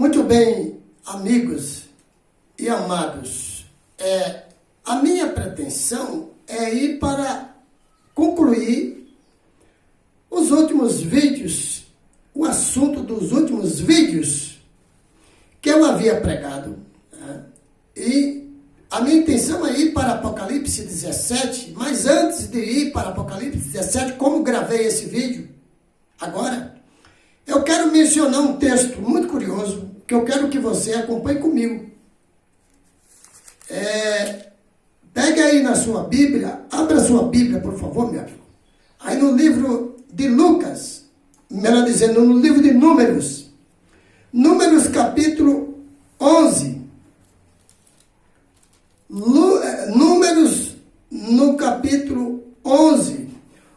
Muito bem, amigos e amados, a minha pretensão é ir para concluir os últimos vídeos, o assunto dos últimos vídeos que eu havia pregado, né? E a minha intenção é ir para Apocalipse 17, mas antes de ir para Apocalipse 17, como gravei esse vídeo agora, eu quero mencionar um texto muito curioso, que eu quero que você acompanhe comigo. Pegue aí na sua Bíblia, abra a sua Bíblia, por favor, meu amigo. Aí no livro de Lucas, melhor dizendo, no livro de Números, Números capítulo 11. Números no capítulo 11,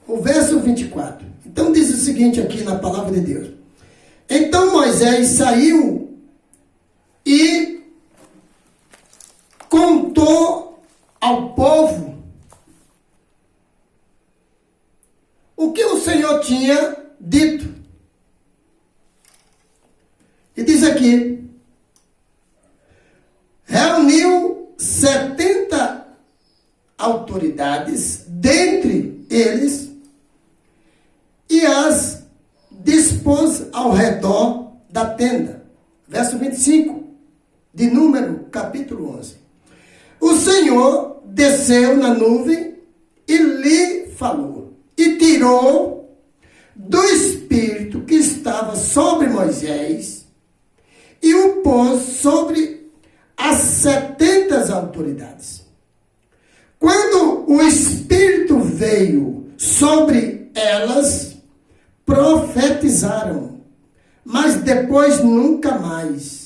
o verso 24. Então diz o seguinte aqui na palavra de Deus. Então Moisés saiu e contou ao povo o que o Senhor tinha dito. E diz aqui, reuniu 70 autoridades, dentre eles, e as dispôs ao redor da tenda. Verso 25, de Número, capítulo 11. O Senhor desceu na nuvem e lhe falou, e tirou do Espírito que estava sobre Moisés, e o pôs sobre as 70 autoridades. Quando o Espírito veio sobre elas, profetizaram, mas depois nunca mais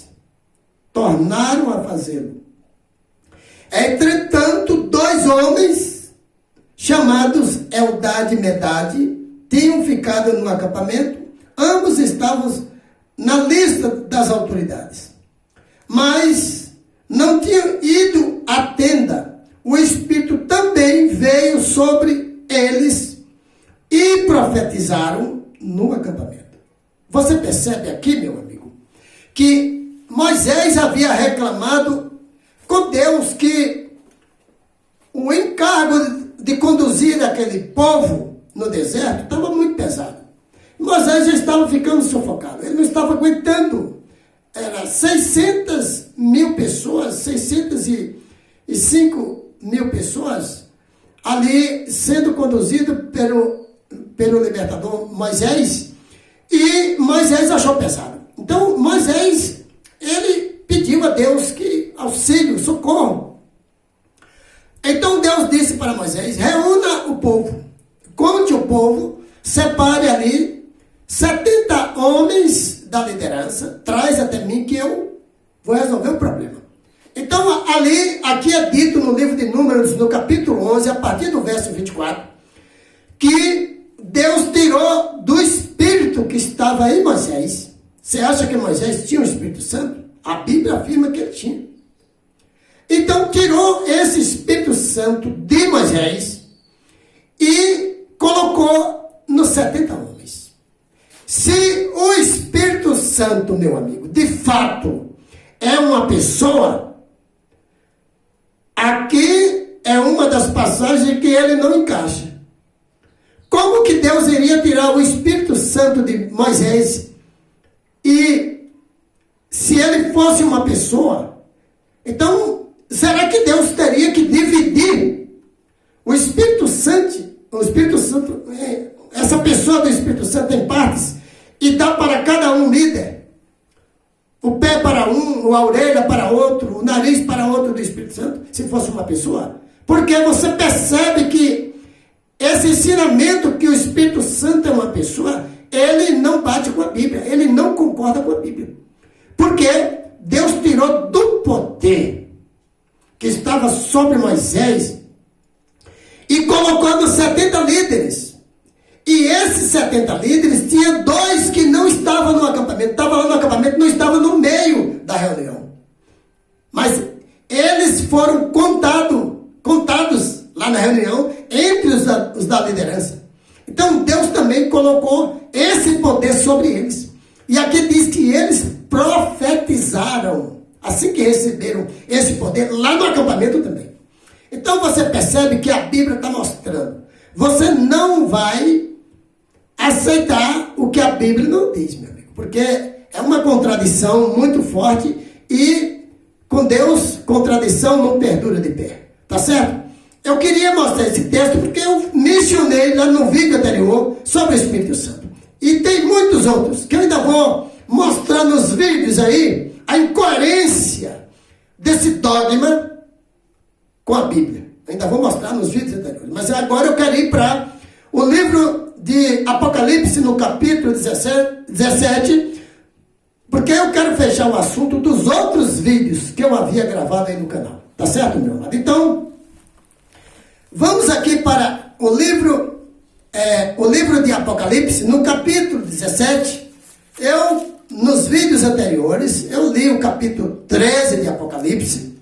tornaram a fazê-lo. Entretanto, 2 homens, chamados Eldade e Medade, tinham ficado no acampamento, ambos estavam na lista das autoridades, mas não tinham ido à tenda. O Espírito também veio sobre eles e profetizaram no acampamento. Você percebe aqui, meu amigo, que Moisés havia reclamado com Deus que o encargo de conduzir aquele povo no deserto estava muito pesado. Moisés já estava ficando sufocado, ele não estava aguentando. Era 600 mil pessoas, 605 mil pessoas ali sendo conduzido pelo libertador Moisés, e Moisés achou pesado. Então Moisés, ele pediu a Deus que auxílio, socorro. Então Deus disse para Moisés, reúna o povo, conte o povo, separe ali 70 homens da liderança, traz até mim que eu vou resolver o problema. Então, aqui é dito no livro de Números, no capítulo 11, a partir do verso 24, que Deus tirou do Espírito que estava em Moisés. Você acha que Moisés tinha o Espírito Santo? A Bíblia afirma que ele tinha. Então, tirou esse Espírito Santo de Moisés e colocou nos 70 homens. Se o Espírito Santo, meu amigo, de fato é uma pessoa, aqui é uma das passagens que ele não encaixa. Como que Deus iria tirar o Espírito Santo de Moisés? E se ele fosse uma pessoa, então será que Deus teria que dividir o Espírito Santo, essa pessoa do Espírito Santo em partes, e dar para cada um líder? O pé para um, a orelha para outro, o nariz para outro do Espírito Santo, se fosse uma pessoa? Porque você percebe que esse ensinamento que o Espírito Santo é uma pessoa, ele não bate com a Bíblia, ele não concorda com a Bíblia. Porque Deus tirou do poder que estava sobre Moisés e colocou nos 70 líderes. E esses 70 líderes, tinha 2 que não estavam no acampamento. Estavam lá no acampamento, não estavam no meio da reunião. Mas eles foram contados lá na reunião, entre os da liderança. Então Deus também colocou esse poder sobre eles. E aqui diz que eles profetizaram. profetizaram, assim que receberam esse poder, lá no acampamento também. Então você percebe que a Bíblia está mostrando. Você não vai aceitar o que a Bíblia não diz, meu amigo. Porque é uma contradição muito forte e com Deus, contradição não perdura de pé. Tá certo? Eu queria mostrar esse texto porque eu mencionei lá no vídeo anterior sobre o Espírito Santo. E tem muitos outros que eu ainda vou mostrar nos vídeos aí a incoerência desse dogma com a Bíblia. Ainda vou mostrar nos vídeos anteriores. Mas agora eu quero ir para o livro de Apocalipse, no capítulo 17, porque eu quero fechar o assunto dos outros vídeos que eu havia gravado aí no canal. Tá certo, meu amado? Então, vamos aqui para o livro de Apocalipse, no capítulo 17. Nos vídeos anteriores, eu li o capítulo 13 de Apocalipse.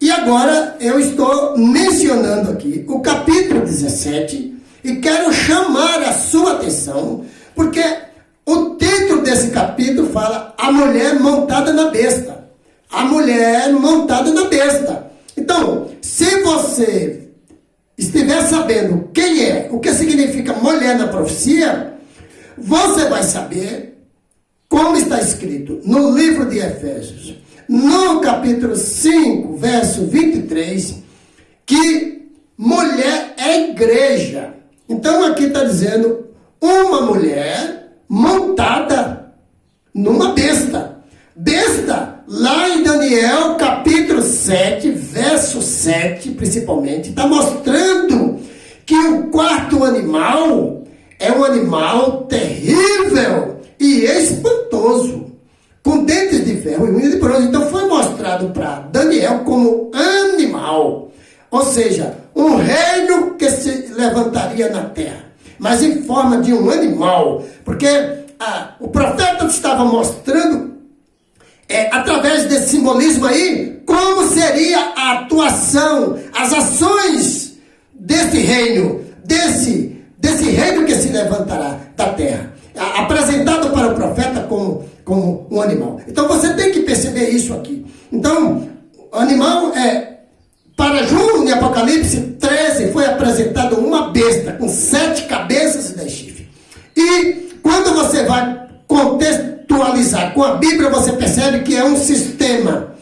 E agora eu estou mencionando aqui o capítulo 17 e quero chamar a sua atenção, porque o título desse capítulo fala a mulher montada na besta. A mulher montada na besta. Então, se você estiver sabendo quem é, o que significa mulher na profecia, você vai saber como está escrito no livro de Efésios, no capítulo 5, verso 23, que mulher é igreja. Então aqui está dizendo uma mulher montada numa besta. Besta, lá em Daniel capítulo 7, verso 7, principalmente, está mostrando que o quarto animal é um animal terrível e espantoso, com dentes de ferro e unhas de bronze. Então foi mostrado para Daniel como animal, ou seja, um reino que se levantaria na terra, mas em forma de um animal, porque o profeta estava mostrando, através desse simbolismo aí, como seria a atuação, as ações desse reino, desse reino que se levantará da terra, apresentado para o profeta como um animal. Então você tem que perceber isso aqui. Então, o animal para João, em Apocalipse 13, foi apresentado uma besta com 7 cabeças e 10 chifres. E quando você vai contextualizar com a Bíblia, você percebe que é um sistema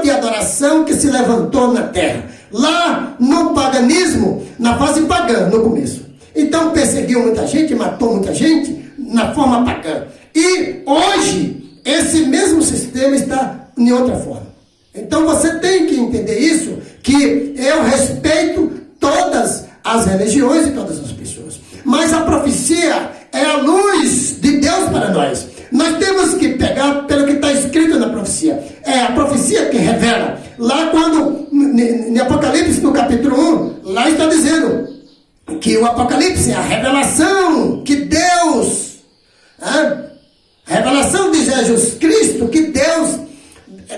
de adoração que se levantou na terra. Lá no paganismo, na fase pagã, no começo. Então perseguiu muita gente, matou muita gente na forma pagã. E hoje, esse mesmo sistema está em outra forma. Então você tem que entender isso, que eu respeito todas as religiões e todas as pessoas. Mas a profecia é a luz de Deus para nós. Nós temos que pegar pelo que está escrito na profecia. É a profecia que revela. Lá quando, em Apocalipse, no capítulo 1, lá está dizendo que o Apocalipse é a revelação que Deus, a revelação de Jesus Cristo, que Deus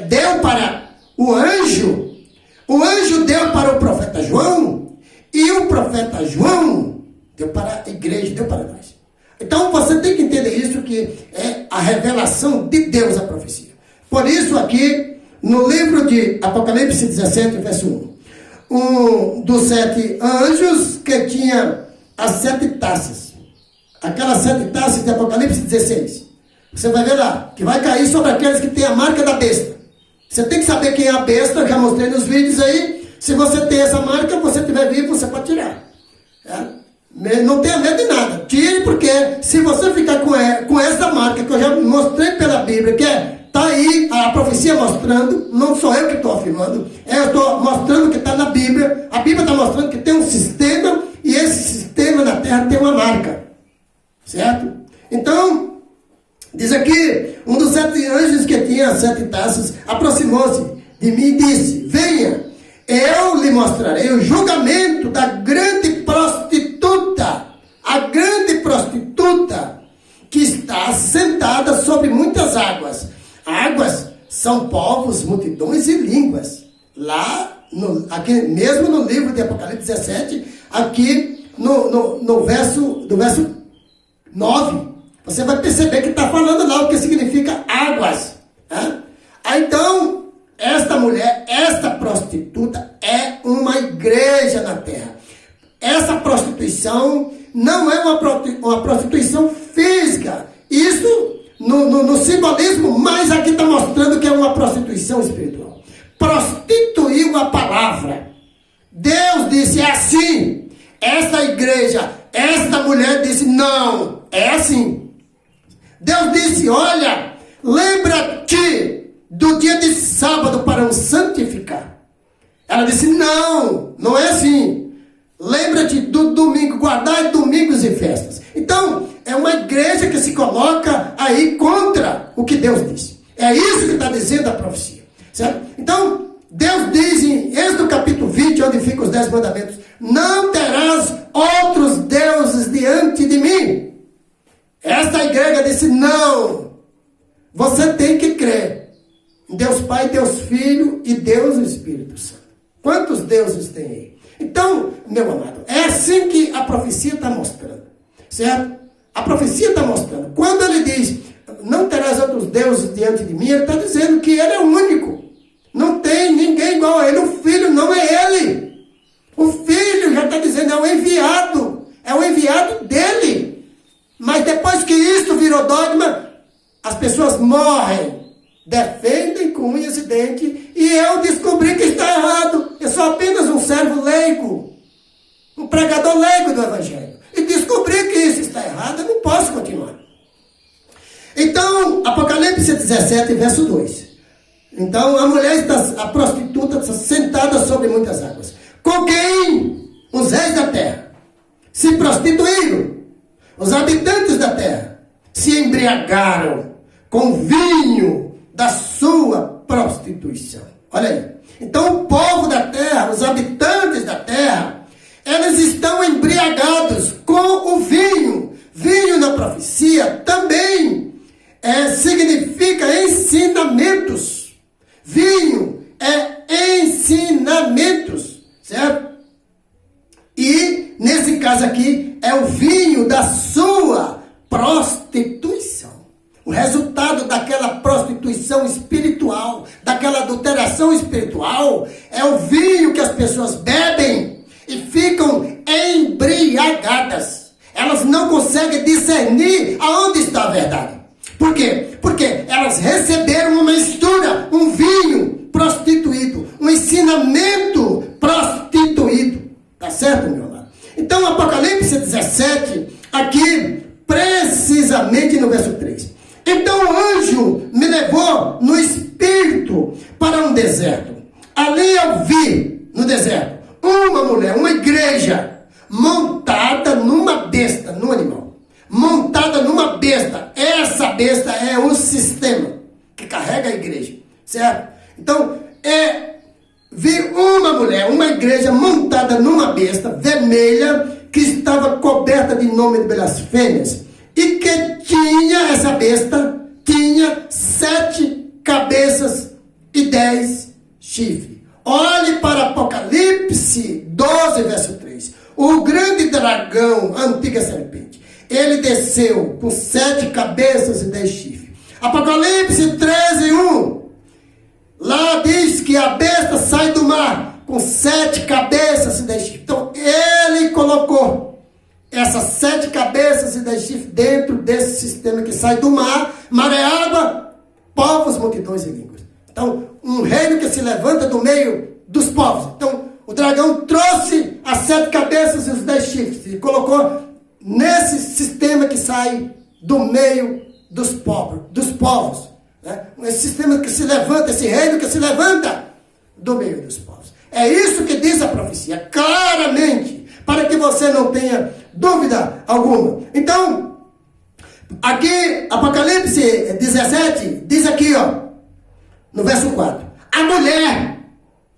deu para o anjo deu para o profeta João, e o profeta João deu para a igreja, deu para nós. Então você tem que entender isso, que é a revelação de Deus, a profecia. Por isso aqui, no livro de Apocalipse 17, verso 1, dos 7 anjos que tinha as 7 taças. Aquelas 7 taças de Apocalipse 16. Você vai ver lá, que vai cair sobre aqueles que têm a marca da besta. Você tem que saber quem é a besta, eu já mostrei nos vídeos aí. Se você tem essa marca, você estiver vivo, você pode tirar. Não tenha medo de nada. Tire, porque se você ficar com essa marca, que eu já mostrei pela Bíblia, que está aí a profecia mostrando, não sou eu que estou afirmando, eu estou mostrando que está na Bíblia. A Bíblia está mostrando que tem um sistema, e esse sistema na terra tem uma marca. Certo? Então, diz aqui, um dos 7 anjos que tinha as 7 taças aproximou-se de mim e disse: venha, eu lhe mostrarei o julgamento da grande prostituta, a grande prostituta que está sentada sobre muitas águas. Águas são povos, multidões e línguas. Lá, aqui mesmo no livro de Apocalipse 17, aqui do verso 9, você vai perceber que está falando lá o que significa águas. na terra. Essa prostituição não é uma prostituição física. Isso no simbolismo, mas aqui está mostrando que é uma prostituição espiritual. Prostituiu a palavra. Deus disse, é assim. Essa igreja, esta mulher disse, não, é assim. Deus disse, olha, lembra-te do dia de sábado para o santificar. Ela disse, não, não é assim. Lembra-te do domingo, guardai domingos e festas. Então, é uma igreja que se coloca aí contra o que Deus disse. É isso que está dizendo a profecia. Certo? Então, Deus diz em Êxodo capítulo 20, onde ficam os 10 mandamentos, não terás outros deuses diante de mim. Esta igreja disse, não, você tem que crer em Deus Pai, Deus Filho e Deus Espírito Santo. Quantos deuses tem aí? Então, meu amado, é assim que a profecia está mostrando, certo? A profecia está mostrando. Quando ele diz, não terás outros deuses diante de mim, ele está dizendo que ele é o único. Não tem ninguém igual a ele. O Filho não é ele. O Filho, já está dizendo, é o enviado. É o enviado dele. Mas depois que isso virou dogma, as pessoas morrem. Defendem com unhas e dentes. E eu descobri que está errado. Eu sou apenas um servo leigo. Um pregador leigo do Evangelho. E descobri que isso está errado, eu não posso continuar. Então, Apocalipse 17, verso 2. Então, a prostituta está sentada sobre muitas águas. Com quem os reis da terra se prostituíram. Os habitantes da terra se embriagaram com vinho da sua prostituição. Olha aí. Então, o povo da terra, os habitantes da terra, eles estão embriagados com o vinho. Vinho na profecia também significa ensinamentos. Vinho é ensinamentos, certo? E, nesse caso aqui, é o vinho da sua prostituição. O resultado daquela prostituição espiritual, daquela adulteração espiritual, é o vinho que as pessoas bebem e ficam embriagadas. Elas não conseguem discernir aonde está a verdade. Por quê? Porque elas receberam uma mistura, um vinho prostituído, um ensinamento prostituído. Tá certo, meu amado? Então, Apocalipse 17, aqui, precisamente no verso 3. Então o anjo me levou no espírito para um deserto. Ali eu vi, no deserto, uma mulher, uma igreja, montada numa besta, num animal. Montada numa besta. Essa besta é o sistema que carrega a igreja, certo? Então, vi uma mulher, uma igreja montada numa besta vermelha, que estava coberta de nome de blasfêmias, e que tinha, essa besta, tinha 7 cabeças e 10 chifres. Olhe para Apocalipse 12, verso 3. O grande dragão, a antiga serpente, ele desceu com 7 cabeças e 10 chifres. Apocalipse 13, 1. Lá diz que a besta sai do mar com 7 cabeças e 10 chifres. Então, ele colocou essas 7 cabeças e 10 chifres dentro desse sistema que sai do mar, maré, água, povos, multidões e línguas. Então, um reino que se levanta do meio dos povos. Então, o dragão trouxe as 7 cabeças e os 10 chifres e colocou nesse sistema que sai do meio dos povos. Né? Esse sistema que se levanta, esse reino que se levanta do meio dos povos. É isso que diz a profecia, claramente, para que você não tenha dúvida alguma. Então, aqui, Apocalipse 17, diz aqui, ó, no verso 4. A mulher,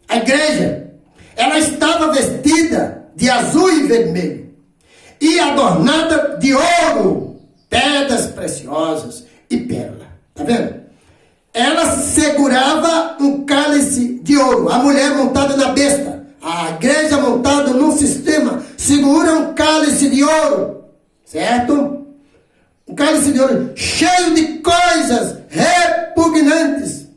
a igreja, ela estava vestida de azul e vermelho e adornada de ouro, pedras preciosas e pérola. Tá vendo? Ela segurava um cálice de ouro. A mulher montada na besta, a igreja montada num sistema, segura um cálice de ouro, certo? Um cálice de ouro cheio de coisas repugnantes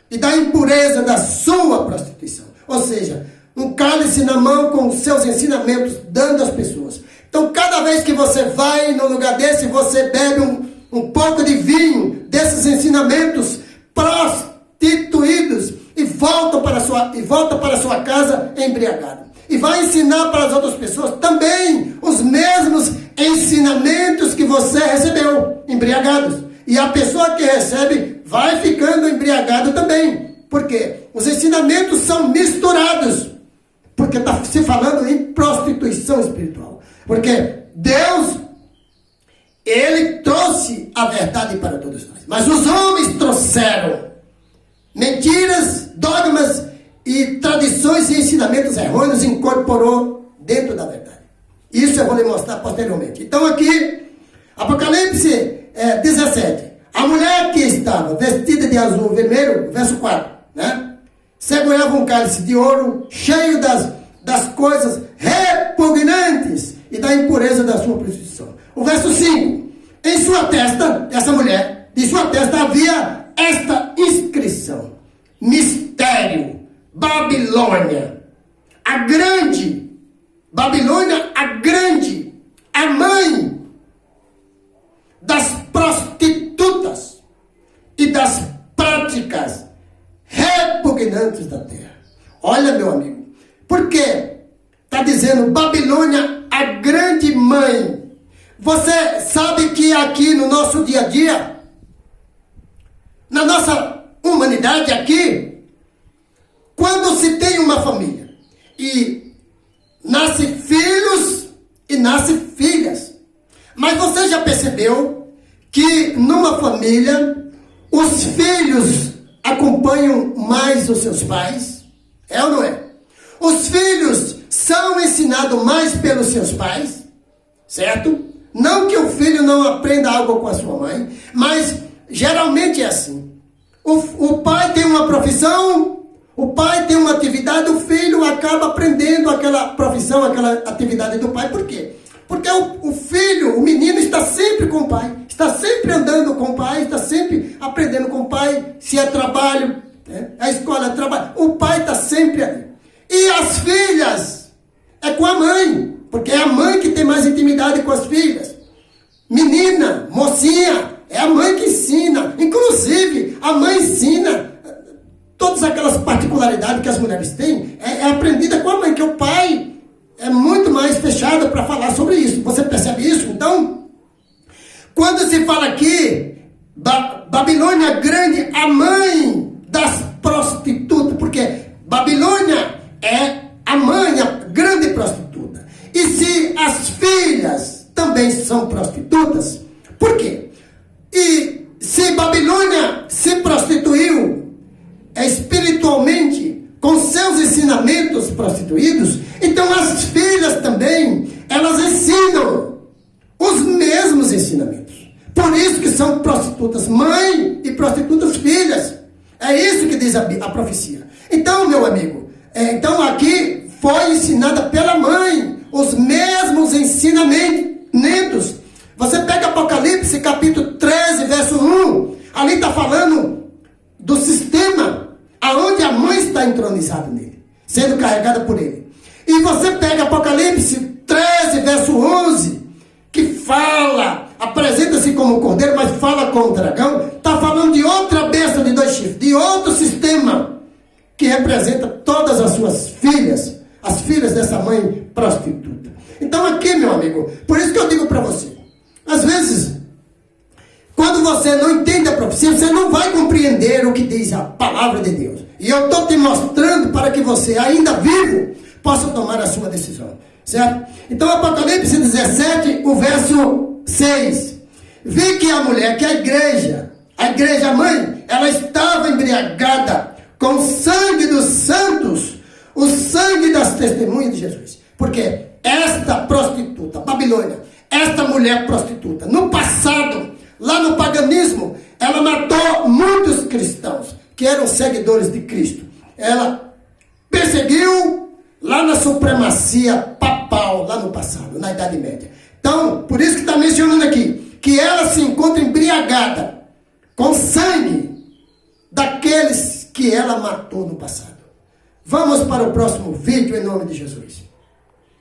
e da impureza da sua prostituição. Ou seja, um cálice na mão com os seus ensinamentos, dando às pessoas. Então, cada vez que você vai num lugar desse, você bebe um pouco de vinho desses ensinamentos prostituídos e volta para a sua casa embriagado. E vai ensinar para as outras pessoas também os mesmos ensinamentos que você recebeu, embriagados. E a pessoa que recebe vai ficando embriagada também. Por quê? Os ensinamentos são misturados. Porque está se falando em prostituição espiritual. Porque Deus, Ele trouxe a verdade para todos nós. Mas os homens trouxeram mentiras, dogmas e tradições e ensinamentos errôneos, incorporou dentro da verdade. Isso eu vou lhe mostrar posteriormente. Então aqui, Apocalipse 17. A mulher que estava vestida de azul vermelho, verso 4, né? Segurava um cálice de ouro cheio das coisas repugnantes e da impureza da sua prostituição. O verso 5. Em sua testa, essa mulher, em sua testa havia esta inscrição: mistério, Babilônia, a grande, Babilônia, a grande, a mãe das prostitutas e das práticas repugnantes da terra. Olha, meu amigo, por quê? Está dizendo Babilônia, a grande mãe. Você sabe que aqui no nosso dia a dia, na nossa humanidade aqui, quando se tem uma família e nasce filhos e nasce filhas, mas você já percebeu que numa família os filhos acompanham mais os seus pais? É ou não é? Os filhos são ensinados mais pelos seus pais, certo? Não que o filho não aprenda algo com a sua mãe, mas geralmente é assim. O pai tem uma profissão, o pai tem uma atividade, o filho acaba aprendendo aquela profissão, aquela atividade do pai. Por quê? Porque o filho, o menino está sempre com o pai, está sempre andando com o pai, está sempre aprendendo com o pai, se é trabalho, a escola é trabalho, o pai está sempre ali. E as filhas é com a mãe, porque é a mãe que tem mais intimidade com as filhas. Menina, mocinha, é a mãe que ensina. Inclusive, a mãe ensina todas aquelas particularidades que as mulheres têm, é aprendida com a mãe, que o pai é muito mais fechado para falar sobre isso. Você percebe isso? Então, quando se fala aqui, Babilônia grande, a mãe das prostitutas, porque Babilônia é a mãe, a grande prostituta. E se as filhas também são prostitutas, por quê? E se Babilônia se prostituiu espiritualmente com seus ensinamentos prostituídos, então as filhas também, elas ensinam os mesmos ensinamentos. Por isso que são prostitutas mãe e prostitutas filhas. É isso que diz a profecia. Então, meu amigo, então aqui foi ensinada pela mãe os mesmos ensinamentos. Você pega Apocalipse capítulo 13, verso 1, ali está falando do sistema aonde a mãe está entronizada nele, sendo carregada por ele. E você pega Apocalipse 13, verso 11, que fala, apresenta-se como cordeiro, mas fala como dragão. Está falando de outra besta de 2 chifres, de outro sistema, que representa todas as suas filhas, as filhas dessa mãe prostituta. Então aqui, meu amigo, por isso que eu digo para você, às vezes, quando você não entende a profecia, você não vai compreender o que diz a palavra de Deus. E eu estou te mostrando para que você, ainda vivo, possa tomar a sua decisão. Certo? Então, Apocalipse 17, o verso 6. Vi que a mulher, que a igreja mãe, ela estava embriagada com o sangue dos santos, o sangue das testemunhas de Jesus. Porque esta prostituta, Babilônia, esta mulher prostituta, no passado, lá no paganismo, ela matou muitos cristãos que eram seguidores de Cristo. Ela perseguiu lá na supremacia papal, lá no passado, na Idade Média. Então, por isso que está mencionando aqui, que ela se encontra embriagada com sangue daqueles que ela matou no passado. Vamos para o próximo vídeo em nome de Jesus.